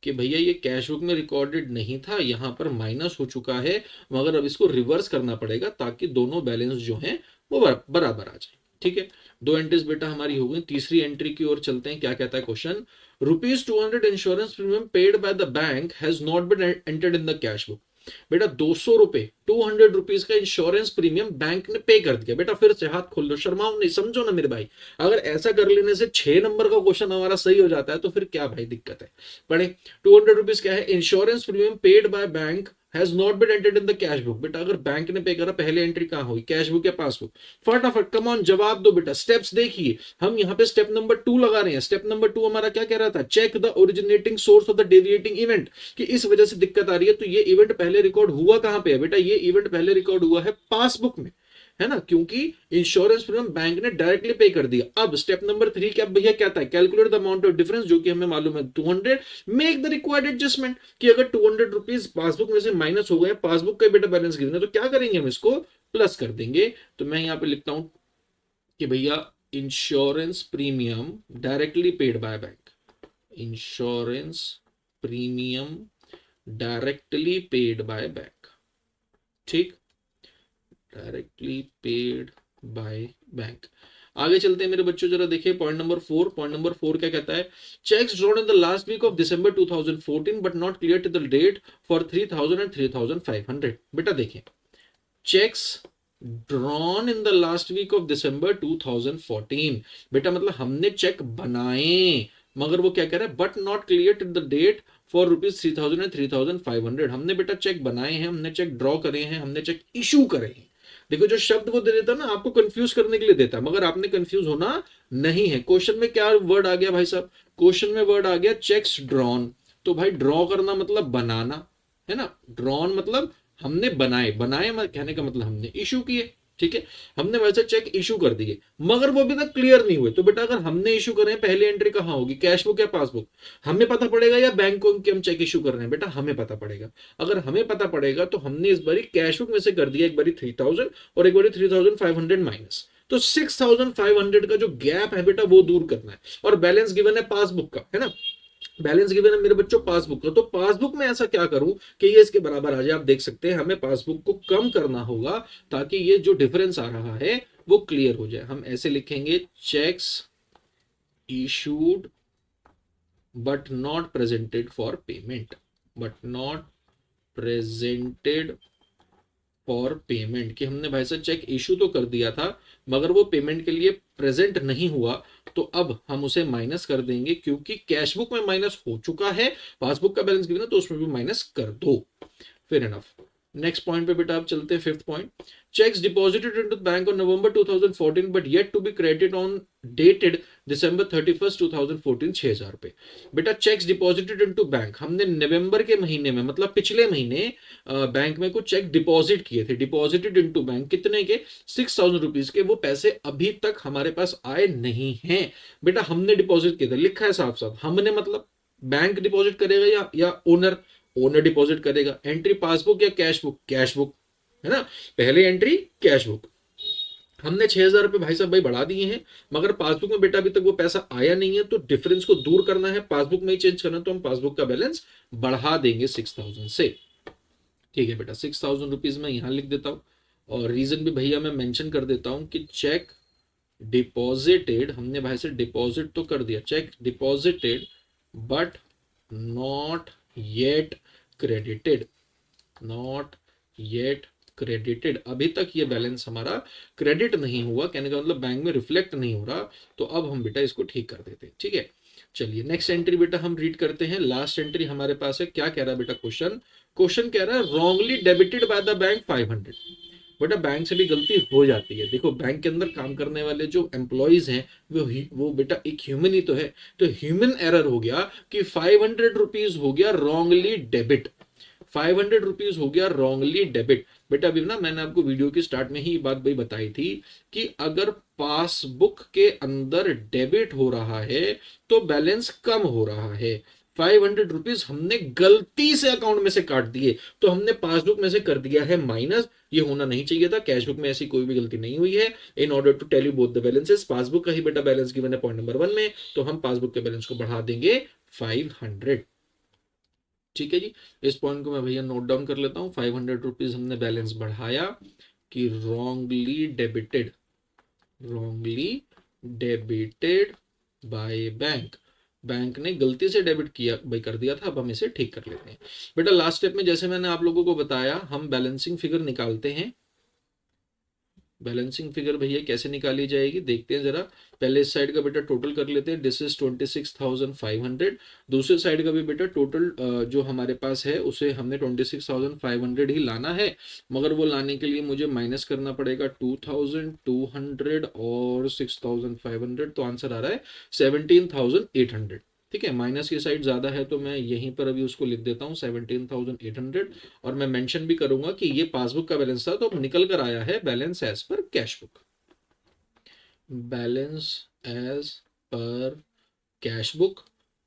कि भैया ये कैश बुक में रिकॉर्डेड नहीं था, यहां पर माइनस हो चुका है, मगर अब इसको रिवर्स करना पड़ेगा ताकि दोनों बैलेंस जो हैं वो बराबर आ जाए। ठीक है, दो एंट्रीज बेटा हमारी हो गई। तीसरी एंट्री की ओर चलते हैं, क्या कहता है question, ₹200 insurance premium paid by the bank has not been entered in the cash book. बेटा ₹200, ₹200 का इंश्योरेंस प्रीमियम बैंक ने पे कर दिया। बेटा फिर से हाथ खोल दो, शर्माओ नहीं, समझो ना मेरे भाई। अगर ऐसा कर लेने से 6 नंबर का क्वेश्चन हमारा सही हो जाता है तो फिर क्या भाई दिक्कत है। पढ़े, ₹200 क्या है, insurance premium paid by bank has not been entered in the cash book. बेटा अगर बैंक ने पे करा, पहले एंट्री कहां हुई, कैश बुक या पासबुक। फटाफट कम ऑन जवाब दो बेटा। स्टेप्स देखिए, हम यहाँ पे स्टेप नंबर 2 लगा रहे हैं। स्टेप नंबर 2 हमारा क्या कह रहा था, check the originating source of the deviating event, कि इस वजह से दिक्कत आ रही है। तो ये इवेंट पहले रिकॉर्ड हुआ कहां पे है, बेटा ये इवेंट पहले रिकॉर्ड हुआ है पासबुक में, है ना, क्योंकि इंश्योरेंस प्रीमियम बैंक ने डायरेक्टली पे कर दिया। अब स्टेप नंबर 3 क्या भैया, क्या था, calculate the amount of difference, जो कि हमें मालूम है 200, मेक द रिक्वायर्ड एडजस्टमेंट, कि अगर ₹200 पासबुक में से माइनस हो गए, पासबुक का बेटा बैलेंस गिवन है, तो क्या करेंगे, हम इसको प्लस कर देंगे। तो मैं यहाँ पे लिखता हूं कि भैया insurance premium directly paid by bank, insurance premium directly paid by bank. ठीक, डायरेक्टली पेड बाय बैंक। आगे चलते हैं मेरे बच्चों, जरा देखिए पॉइंट नंबर 4। पॉइंट नंबर 4 क्या कहता है? Cheques drawn in the last week of December 2014 but not clear till the date for 3000 and 3500। बेटा देखिए, cheques drawn in the last week of December 2014, बेटा मतलब हमने चेक बनाए, मगर वो क्या कह रहा है? But not clear till the date for rupees 3000 and 3500। हमने बेटा चेक बनाए हैं, हमने चेक ड्रॉ करे हैं, हमने चेक इशू करे हैं। देखो जो शब्द वो दे देता है ना, आपको कंफ्यूज करने के लिए देता है, मगर आपने कंफ्यूज होना नहीं है। क्वेश्चन में क्या वर्ड आ गया भाई साहब? क्वेश्चन में वर्ड आ गया चेक्स ड्रॉन। तो भाई ड्रॉ करना मतलब बनाना है ना, ड्रॉन मतलब हमने बनाए, बनाए कहने का मतलब हमने इशू किए। ठीक है, हमने वैसे चेक इशू कर दिए, मगर वो अभी तक क्लियर नहीं हुए। तो बेटा अगर हमने इशू करें, पहली एंट्री कहां होगी? कैश बुक या पासबुक? हमें पता पड़ेगा या बैंक को कि हम चेक इशू कर रहे हैं? बेटा हमें पता पड़ेगा। अगर हमें पता पड़ेगा तो हमने इस बारी कैश बुक में से कर दिया, एक बारी 3000 और एक बारी 3500 माइनस। तो 6500 का जो गैप है बेटा वो दूर करना है। और बैलेंस गिवन है पासबुक का, है ना, बैलेंस गिवन है मेरे बच्चों पासबुक का। तो पासबुक में ऐसा क्या करूं कि ये इसके बराबर आ जाए? आप देख सकते हैं हमें पासबुक को कम करना होगा ताकि ये जो डिफरेंस आ रहा है वो क्लियर हो जाए। हम ऐसे लिखेंगे, cheques issued but not presented for payment, but not presented for payment, कि हमने भाई साहब चेक इशू तो कर दिया था मगर वो पेमेंट के लिए प्रेजेंट नहीं हुआ। तो अब हम उसे माइनस कर देंगे, क्योंकि कैश बुक में माइनस हो चुका है, पासबुक का बैलेंस गिवन है तो उसमें भी माइनस कर दो। Fair enough. नेक्स्ट पॉइंट पे बेटा आप चलते हैं, fifth point. Cheques deposited into the bank on November 2014 but yet to be credited on dated December 31st 2014 ₹6000। बेटा चेक्स डिपॉजिटेड इनटू बैंक, हमने नवंबर के महीने में मतलब पिछले महीने बैंक में कुछ चेक डिपॉजिट किए थे, डिपॉजिटेड इनटू बैंक, कितने के? 6000 रुपीज के। वो पैसे अभी तक हमारे पास आए नहीं हैं। बेटा हमने डिपॉजिट किए थे, लिखा है साफ साफ, हमने मतलब बैंक डिपॉजिट करेगा या ओनर? ओनर डिपॉजिट करेगा। एंट्री पासबुक या कैश बुक? कैश बुक, है ना, पहले एंट्री कैश बुक। हमने 6000 रुपए भाई साहब भाई बढ़ा दिए हैं, मगर पासबुक में बेटा अभी तक वो पैसा आया नहीं है, तो डिफरेंस को दूर करना है, पासबुक में ही चेंज करना है, तो हम पासबुक का बैलेंस बढ़ा देंगे 6000 से। ठीक है बेटा, 6000 रुपीज में यहां लिख देता हूं, और रीजन भी भैया मैं मेंशन कर देता हूं कि चेक डिपॉजिटेड, हमने भाई से डिपॉजिट तो कर दिया, check deposited but not yet credited, not yet credited, अभी तक ये बैलेंस हमारा क्रेडिट नहीं हुआ, कहने का मतलब बैंक में रिफ्लेक्ट नहीं हो रहा। तो अब हम बेटा इसको ठीक कर देते हैं। ठीक है, चलिए नेक्स्ट एंट्री बेटा हम रीड करते हैं। लास्ट एंट्री हमारे पास है, क्या कह रहा है बेटा? क्वेश्चन क्वेश्चन कह रहा है wrongly debited bye the bank 500। बेटा बैंक से भी गलती हो जाती है। देखो बैंक के अंदर काम करने वाले जो एम्प्लॉयज हैं वो बेटा एक ह्यूमन ही तो है। तो ह्यूमन एरर हो गया कि 500 रुपीज हो गया रॉन्गली डेबिट, 500 रुपीज हो गया रॉन्गली डेबिट। बेटा अभी ना मैंने आपको वीडियो की स्टार्ट में ही बात भाई बताई थी कि अगर पासबुक के अंदर डेबिट हो रहा है तो बैलेंस कम हो रहा है। 500 रुपीज हमने गलती से अकाउंट में से काट दिए, तो हमने पासबुक में से कर दिया है माइनस। ये होना नहीं चाहिए था, कैश बुक में ऐसी कोई भी गलती नहीं हुई है। In order to tell you both the balances, passbook का ही बेटा बैलेंस गिवन है पॉइंट नंबर 1 में, तो हम पासबुक के बैलेंस को बढ़ा देंगे 500। ठीक है जी, इस पॉइंट को मैं भैया नोट डाउन कर लेता हूं। 500 रुपीज हमने बैलेंस बढ़ाया कि wrongly debited, wrongly debited by bank, bank ने गलती से डेबिट किया भाई, कर दिया था, अब हम इसे ठीक कर लेते हैं। बेटा लास्ट स्टेप में जैसे मैंने आप लोगों को बताया, हम बैलेंसिंग फिगर निकालते हैं। बैलेंसिंग फिगर भैया कैसे निकाली जाएगी देखते हैं जरा। पहले इस साइड का बेटा टोटल कर लेते हैं, दिस इज 26,500। दूसरे साइड का भी बेटा टोटल जो हमारे पास है उसे हमने 26,500 ही लाना है, मगर वो लाने के लिए मुझे माइनस करना पड़ेगा 2,200 और 6,500, तो आंसर आ रहा है 17,800। ठीक है, माइनस की साइड ज्यादा है तो मैं यहीं पर अभी उसको लिख देता हूँ 17,800, और मैं मेंशन भी करूंगा कि ये पासबुक का बैलेंस था, तो अब निकल कर आया है balance as per cash book, balance as per cash book.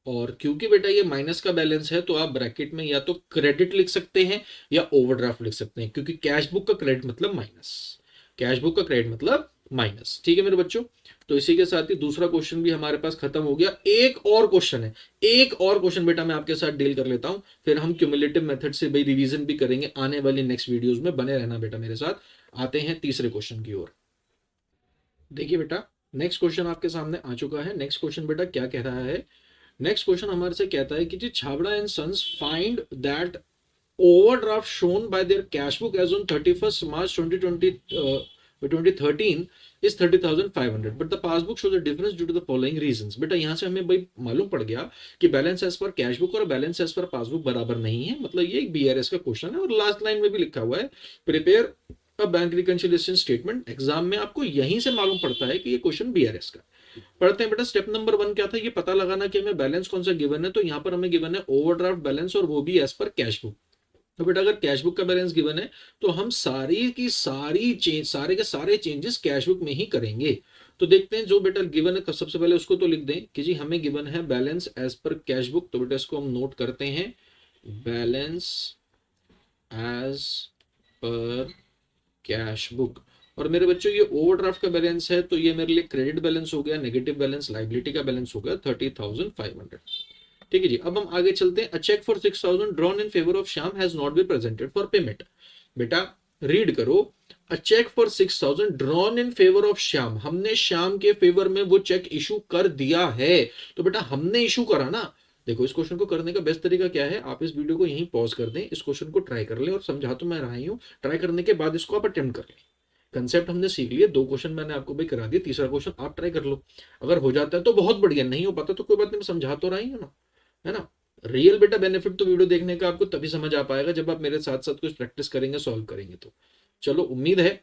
और क्योंकि बेटा ये माइनस का बैलेंस है तो आप ब्रैकेट में या तो क्रेडिट लिख सकते हैं या ओवरड्राफ्ट लिख सकते हैं, क्योंकि कैश बुक का क्रेडिट मतलब माइनस, कैश बुक का क्रेडिट मतलब माइनस। ठीक है मेरे बच्चों, तो इसी के साथ ही दूसरा क्वेश्चन भी हमारे पास खत्म हो गया। एक और क्वेश्चन है, एक और क्वेश्चन बेटा मैं आपके साथ डील कर लेता हूं, फिर हम क्यूमुलेटिव मेथड से भाई रिवीजन भी करेंगे आने वाली नेक्स्ट वीडियोस में। बने रहना बेटा मेरे साथ। आते हैं तीसरे क्वेश्चन की ओर। देखिए बेटा, नेक्स्ट क्वेश्चन आपके सामने आ चुका है। नेक्स्ट क्वेश्चन बेटा क्या कह रहा है? नेक्स्ट क्वेश्चन हमारे से कहता है कि जी Chhabra and Sons find that overdraft shown by their cash book as on 31st March 2013 is 30,500 but the passbook shows a difference due to the following reasons। बेटा यहाँ से हमें भाई मालूम पड़ गया कि balance as per cash book और बैलेंस एज पर पासबुक बराबर नहीं है। मतलब ये एक बीआरएस का क्वेश्चन है और लास्ट लाइन में भी लिखा हुआ है prepare a bank reconciliation statement. Exam में आपको यहीं से मालूम पड़ता है कि ये क्वेश्चन बीआरएस का। पढ़ते हैं बेटा। स्टेप नंबर 1 क्या था? ये पता लगाना कि हमें बैलेंस कौन सा गिवन है। तो यहाँ पर हमें गिवन है ओवरड्राफ्ट बैलेंस और वो भी एज पर कैश बुक। तो बेटा अगर कैश बुक का बैलेंस गिवन है तो हम सारी की सारी चेंज, सारे के सारे चेंजेस कैश बुक में ही करेंगे। तो देखते हैं जो बेटा गिवन है सबसे पहले उसको तो लिख दें कि जी हमें गिवन है balance as per cash book. तो बेटा इसको हम नोट करते हैं, balance as per cash book. और मेरे बच्चों ये ओवरड्राफ्ट का बैलेंस है तो ये मेरे लिए क्रेडिट बैलेंस हो गया, नेगेटिव बैलेंस लाइबिलिटी का बैलेंस हो गया 30,500। ठीक है जी। अब हम आगे चलते हैं। A cheque for 6,000 drawn in favour of Shyam has not been presented for payment. बेटा रीड करो, a cheque for 6,000 drawn in favour of Shyam. हमने श्याम के फेवर में वो चेक इशू कर दिया है। तो बेटा हमने इशू करा ना। देखो इस क्वेश्चन को करने का बेस्ट तरीका क्या है, आप इस वीडियो को यहीं पॉज कर दें, इस क्वेश्चन को ट्राई कर लें और समझा तो मैं रहा ही हूं, ट्राई करने के बाद इसको आप अटेम्प्ट कर लें। कंसेप्ट हमने सीख लिया, 2 क्वेश्चन मैंने आपको भी करा दिया, तीसरा क्वेश्चन आप ट्राई कर लो। अगर हो जाता है तो बहुत बढ़िया, नहीं हो पाता तो कोई बात नहीं, मैं समझा तो रहा ही हूं ना, है ना। रियल बेटा बेनिफिट तो वीडियो देखने का आपको तभी समझ आ पाएगा जब आप मेरे साथ साथ कुछ प्रैक्टिस करेंगे, सॉल्व करेंगे। तो चलो, उम्मीद है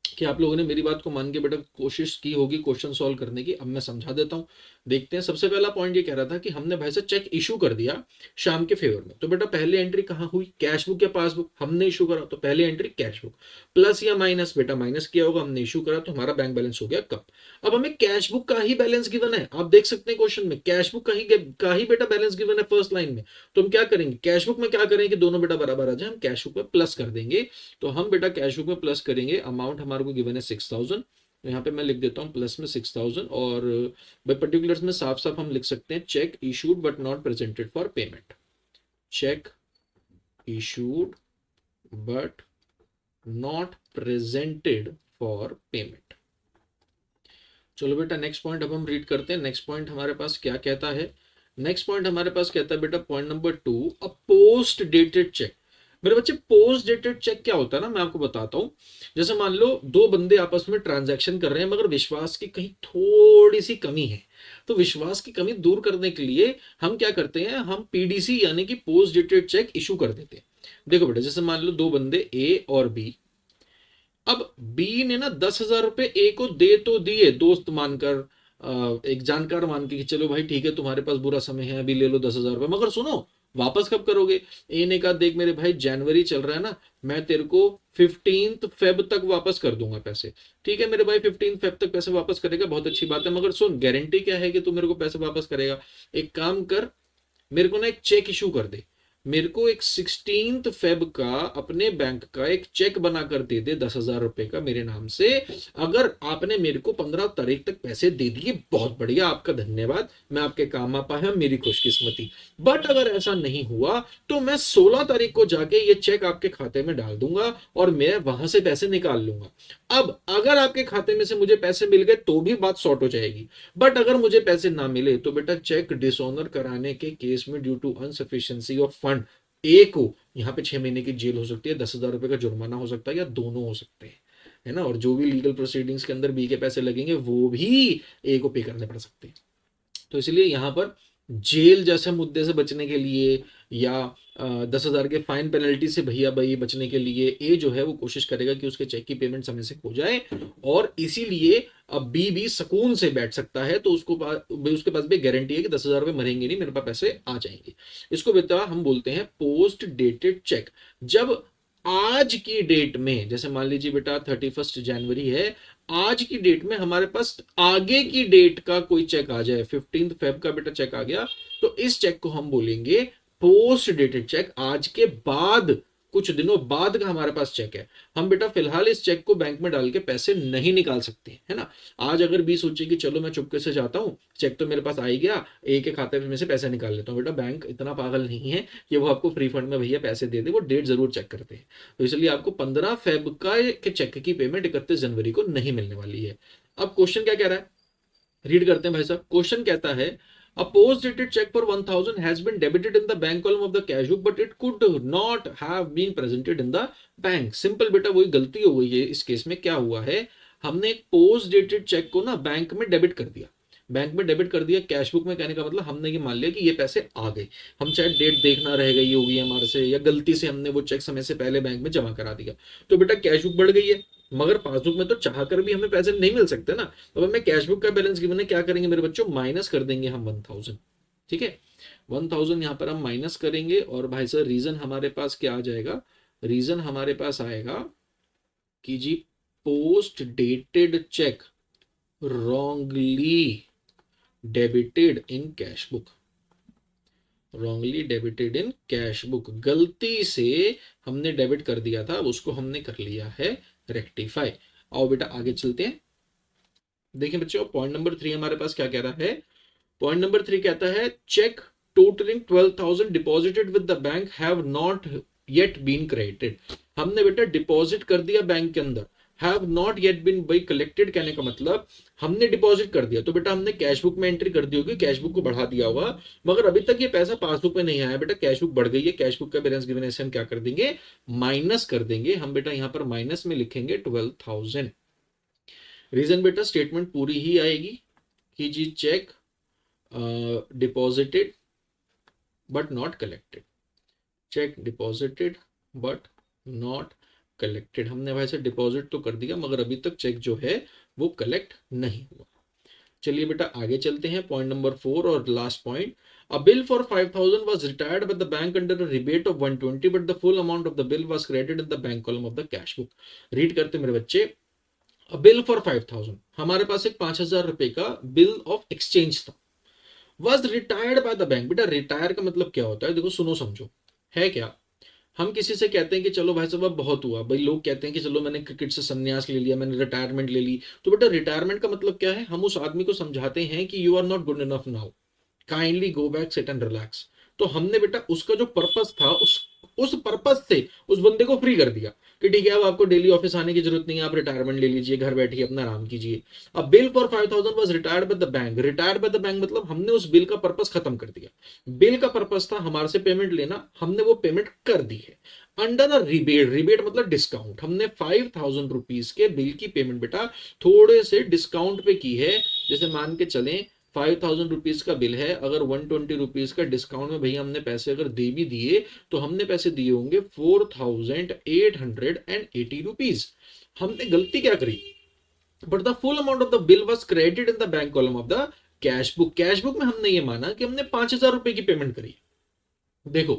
कि आप लोगों ने मेरी बात को मान के बेटा कोशिश की होगी क्वेश्चन सॉल्व करने की। अब मैं समझा देता हूं। देखते हैं। सबसे पहला पॉइंट ये कह रहा था कि हमने भाई से चेक इशू कर दिया शाम के फेवर में। तो बेटा पहली एंट्री कहां हुई? कैश बुक या पासबुक? हमने इशू करा तो पहली एंट्री कैश बुक। प्लस या माइनस? बेटा माइनस किया होगा, हमने इशू करा तो हमारा बैंक बैलेंस हो गया कम। अब हमें कैश बुक का ही बैलेंस गिवन है, आप देख सकते हैं क्वेश्चन में कैश बुक का ही बेटा बैलेंस गिवन है फर्स्ट लाइन में। तो हम क्या करेंगे, कैश बुक में क्या करेंगे कि दोनों बेटा बराबर आ जाए, हम कैश बुक में प्लस कर देंगे। तो हम बेटा कैश बुक में प्लस करेंगे, अमाउंट हमारे को गिवन है 6,000। तो यहाँ पे मैं लिख देता हूँ प्लस में 6,000 और बाय पर्टिकुलर्स में साफ साफ हम लिख सकते हैं check issued but not presented for payment. Check issued but not presented for payment. चलो बेटा नेक्स्ट पॉइंट अब हम रीड करते हैं। नेक्स्ट पॉइंट हमारे पास क्या कहता है? नेक्स्ट पॉइंट हमारे पास कहता है बेटा पॉइंट नंबर 2, अ पोस्ट डेटेड चेक। मेरे बच्चे पोस्ट डेटेड चेक क्या होता है ना, मैं आपको बताता हूं। जैसे मान लो 2 बंदे आपस में ट्रांजैक्शन कर रहे हैं मगर विश्वास की कहीं थोड़ी सी कमी है। तो विश्वास की कमी दूर करने के लिए हम क्या करते हैं, हम पीडीसी यानी कि पोस्ट डेटेड चेक इशू कर देते हैं। देखो बेटा जैसे मान लो 2 बंदे ए और बी। अब बी ने ना 10,000 रुपए ए को दे तो दिए, दोस्त मानकर, एक जानकार मान के कि चलो भाई ठीक है तुम्हारे पास बुरा समय है अभी ले लो 10,000 रुपए, मगर सुनो वापस कब करोगे? ए ने कहा देख मेरे भाई जनवरी चल रहा है ना, मैं तेरे को 15 फेब तक वापस कर दूंगा पैसे। ठीक है मेरे भाई 15 फेब तक पैसे वापस करेगा, बहुत अच्छी बात है, मगर सुन गारंटी क्या है कि तू मेरे को पैसे वापस करेगा? एक काम कर, मेरे को ना एक चेक इशू कर दे, मेरे को एक 16 फेब का अपने बैंक का एक चेक बनाकर दे दे 10,000 रुपए का मेरे नाम से। अगर आपने मेरे को 15 तारीख तक पैसे दे दिए बहुत बढ़िया, आपका धन्यवाद, मैं आपके काम आ पाया, मेरी खुशकिस्मती। बट अगर ऐसा नहीं हुआ तो मैं 16 तारीख को जाके ये चेक आपके खाते में डाल दूंगा और मैं वहां से पैसे निकाल लूंगा। अब अगर आपके खाते में से मुझे पैसे मिल गए तो भी बात सॉर्ट हो जाएगी, बट अगर मुझे पैसे ना मिले तो बेटा चेक डिसऑनर कराने के केस में ड्यू टू अनसफिशिएंसी ऑफ फंड ए को यहाँ पे 6 महीने की जेल हो सकती है, 10,000 रुपए का जुर्माना हो सकता है या दोनों हो सकते हैं, है ना। और जो भी लीगल प्रोसीडिंग्स के अंदर बी के पैसे लगेंगे वो भी ए को पे करने पड़ सकते हैं। तो इसलिए यहाँ पर जेल जैसे मुद्दे से बचने के लिए या 10,000 के फाइन पेनल्टी से भैया भाई बचने के लिए ए जो है वो कोशिश करेगा कि उसके चेक की पेमेंट समय से हो जाए, और इसीलिए अब बी भी सुकून से बैठ सकता है। तो उसके पास भी गारंटी है कि 10,000 रुपए मरेंगे नहीं, मेरे पास पैसे आ जाएंगे। इसको बेटा हम बोलते हैं पोस्ट डेटेड चेक। जब आज की डेट में, जैसे मान लीजिए बेटा 31 जनवरी है, आज की डेट में हमारे पास आगे की डेट का कोई चेक आ जाए, 15 फेब का बेटा चेक आ गया, तो इस चेक को हम बोलेंगे पोस्ट डेटेड चेक। आज के बाद कुछ दिनों बाद का हमारे पास चेक है, हम बेटा फिलहाल इस चेक को बैंक में डाल के पैसे नहीं निकाल सकते, है ना। आज अगर बी सोचे कि चलो मैं चुपके से जाता हूँ, चेक तो मेरे पास आ ही गया, ए के खाते में से पैसे निकाल लेता हूँ, बेटा बैंक इतना पागल नहीं है कि वो आपको फ्री फंड में भैया पैसे दे दे, वो डेट जरूर चेक करते हैं। तो इसलिए आपको 15 फेब का के चेक की पेमेंट 31 जनवरी को नहीं मिलने वाली है। अब क्वेश्चन क्या कह रहा है, रीड करते हैं भाई साहब। क्वेश्चन कहता है a post dated check for 1000 has been debited in the bank column of the cash book but it could not have been presented in the bank। Simple बेटा वही गलती हो गई है इस केस में। क्या हुआ है, हमने एक पोस्ट डेटेड चेक को ना बैंक में डेबिट कर दिया, बैंक में डेबिट कर दिया कैश बुक में। कहने का मतलब हमने ये मान लिया कि ये पैसे आ गए, हम चाहे डेट देखना रह गई होगी हमारे से या गलती से हमने वो चेक समय से पहले बैंक में जमा करा दिया, तो बेटा कैश बुक बढ़ गई है। मगर पासबुक में तो चाह कर भी हमें पैसे नहीं मिल सकते ना, तो हमें कैश बुक का बैलेंस गिवन है, क्या करेंगे मेरे बच्चों, माइनस कर देंगे हम 1000। ठीक है, 1000 यहाँ पर हम माइनस करेंगे और भाई सर रीजन हमारे पास क्या आ जाएगा, रीजन हमारे पास आएगा कि जी post dated cheque wrongly debited in cash book, wrongly debited in cash book, गलती से हमने डेबिट कर दिया था, उसको हमने कर लिया है रेक्टिफाई। आओ बेटा आगे चलते हैं। देखिए बच्चों पॉइंट नंबर 3 हमारे पास क्या कह रहा है, पॉइंट नंबर 3 कहता है cheque totalling 12,000 deposited with the bank have not yet been credited. हमने बेटा डिपॉजिट कर दिया बैंक के अंदर, have not yet been by collected, कहने का मतलब हमने डिपॉजिट कर दिया, तो बेटा हमने कैश बुक में एंट्री कर दी होगी, कैश बुक को बढ़ा दिया होगा, मगर अभी तक ये पैसा पासबुक में नहीं आया बेटा, कैश बुक बढ़ गई है, कैश बुक का बैलेंस गिवन से हम क्या कर देंगे, माइनस कर देंगे। हम बेटा यहाँ पर माइनस में लिखेंगे 12,000। रीजन बेटा स्टेटमेंट पूरी ही आएगी कि जी cheque deposited but not collected, cheque deposited but not collected. हमने वैसे डिपॉजिट तो कर दिया मगर अभी तक चेक जो है वो कलेक्ट नहीं हुआ। चलिए बेटा आगे चलते हैं, पॉइंट नंबर 4 और last point. A bill for 5,000 was retired by the bank under a rebate of 120 but the full amount of the bill was credited in the bank column of the cash book। Read करते मेरे बच्चे, bill for 5,000, हमारे पास एक 5,000 रुपए का bill of exchange था, was retired bye the bank. बेटा retire का मतलब क्या होता है, देखो सुनो समझो, है क्या, हम किसी से कहते हैं कि चलो भाई साहब अब बहुत हुआ, भाई लोग कहते हैं कि चलो मैंने क्रिकेट से संन्यास ले लिया, मैंने रिटायरमेंट ले ली, तो बेटा रिटायरमेंट का मतलब क्या है, हम उस आदमी को समझाते हैं कि you are not good enough now, kindly go back sit and relax. तो हमने बेटा उसका जो पर्पस था उस पर्पस से उस बंदे को फ्री कर दिया कि ठीक है अब आपको डेली ऑफिस आने की जरूरत नहीं है, आप रिटायरमेंट ले लीजिए, घर बैठिए अपना आराम कीजिए। अब bill for 5,000 was retired bye the bank, retired bye the bank मतलब हमने उस बिल का पर्पस खत्म कर दिया। बिल का पर्पस था हमारे से पेमेंट लेना, हमने वो पेमेंट कर दी है। अंडर अ रिबेट, रिबेट मतलब डिस्काउंट, हमने 5,000 रुपीज के बिल की पेमेंट बेटा थोड़े से डिस्काउंट पे की है। जैसे मान के चलें 5,000 रुपीज का बिल है, अगर 120 रुपीज का डिस्काउंट में भैया हमने पैसे अगर दे भी दिए तो हमने पैसे दिए होंगे 4,880 रुपीज। हमने गलती क्या करी, but the full amount of the bill was credited in the bank column of the cash book. Cash book में हमने ये माना कि हमने 5,000 रुपए की पेमेंट करी। देखो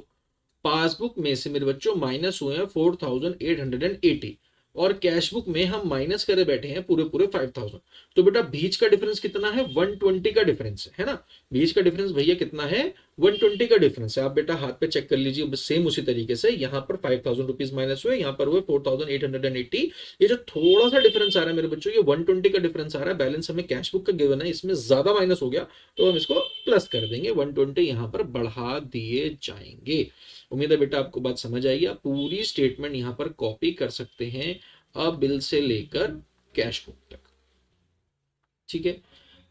पासबुक में से मेरे बच्चों माइनस हुए हैं 4,880 और कैश बुक में हम माइनस करे बैठे हैं पूरे पूरे 5,000। तो बेटा बीच का डिफरेंस कितना है, 120 का डिफरेंस है ना। बीच का डिफरेंस भैया कितना है, 120 का डिफरेंस है। आप बेटा हाथ पे चेक कर लीजिए, सेम उसी तरीके से यहाँ पर 5,000 रुपीज माइनस हुए, यहाँ पर हुए 4,880। ये जो थोड़ा सा डिफरेंस आ रहा है मेरे बच्चों, ये 120 का डिफरेंस आ रहा है, बैलेंस हमें कैश बुक का गिवन है, इसमें ज्यादा माइनस हो गया तो हम इसको प्लस कर देंगे, 120 यहाँ पर बढ़ा दिए जाएंगे। उम्मीद है बेटा आपको बात समझ आएगी। आप पूरी स्टेटमेंट यहाँ पर कॉपी कर सकते हैं, अब बिल से लेकर कैश बुक तक। ठीक है,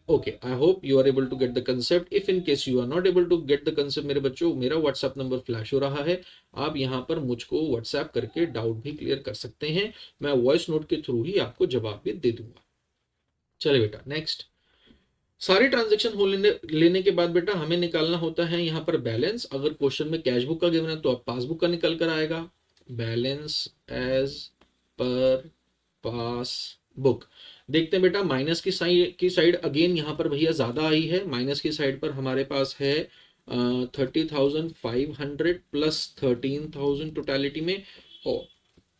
okay, I hope you are able to get the concept. If in case you are not able to get the concept मेरे बच्चों, मेरा व्हाट्सएप नंबर फ्लैश हो रहा है, आप यहाँ पर मुझको व्हाट्सएप करके डाउट भी क्लियर कर सकते हैं, मैं वॉइस नोट के थ्रू ही आपको जवाब भी दे दूंगा। चलिए बेटा नेक्स्ट, सारी ट्रांजेक्शन हो लेने के बाद बेटा हमें निकालना होता है यहाँ पर बैलेंस। अगर क्वेश्चन में कैश बुक का गिवन है तो आप पासबुक का निकल कर आएगा, बैलेंस एज पर पास बुक। देखते हैं बेटा माइनस की साइड अगेन यहाँ पर भैया ज्यादा आई है, माइनस की साइड पर हमारे पास है 30,500 प्लस 13,000 टोटलिटी में, और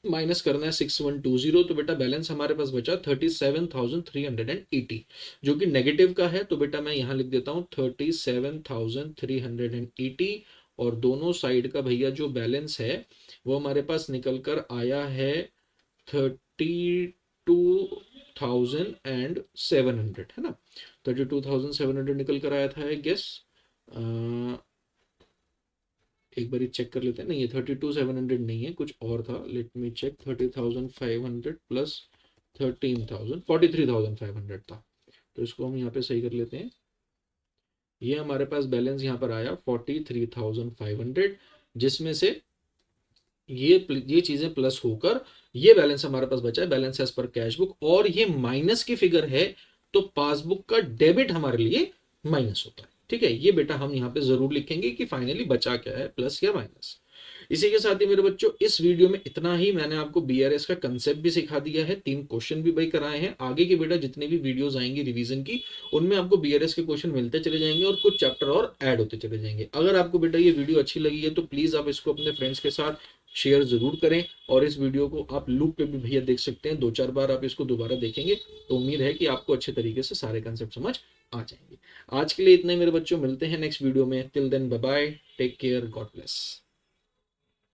माइनस करना है 6120, तो बेटा बैलेंस हमारे पास बचा 37,380 जो कि नेगेटिव का है। तो बेटा मैं यहाँ लिख देता हूँ 37,380 और दोनों साइड का भैया जो बैलेंस है वो हमारे पास निकल कर आया है 32,700 है ना। 32,700 निकल कर आया था, आई गेस। एक बार चेक कर लेते हैं, नहीं ये 32,700 नहीं है, कुछ और था। Let me check. 30,500 प्लस 13,000, 43,500 था। तो इसको हम यहाँ पे सही कर लेते हैं। ये हमारे पास बैलेंस यहाँ पर आया 43,500, जिसमें से ये चीजें प्लस होकर ये बैलेंस हमारे पास बचा है, balance as per cash book, और ये माइनस की फिगर है, तो पासबुक का डेबिट हमारे लिए माइनस होता है। ठीक है, ये बेटा हम यहाँ पे जरूर लिखेंगे कि फाइनली बचा क्या है, प्लस या माइनस। इसी के साथ ही मेरे बच्चों इस वीडियो में इतना ही। मैंने आपको बीआरएस का कंसेप्ट भी सिखा दिया है, 3 क्वेश्चन भी भाई कराए हैं। आगे के बेटा जितने भी वीडियोस आएंगी रिवीजन की, उनमें आपको बीआरएस के क्वेश्चन मिलते चले जाएंगे और कुछ चैप्टर और ऐड होते चले जाएंगे। अगर आपको बेटा ये वीडियो अच्छी लगी है तो प्लीज आप इसको अपने फ्रेंड्स के साथ शेयर जरूर करें, और इस वीडियो को आप लूप पे भी भैया देख सकते हैं, 2-4 बार आप इसको दोबारा देखेंगे तो उम्मीद है कि आपको अच्छे तरीके से सारे कंसेप्ट समझ आ जाएंगे। आज के लिए इतना ही मेरे बच्चों, मिलते हैं नेक्स्ट वीडियो में। Till then bye bye, take care, God bless.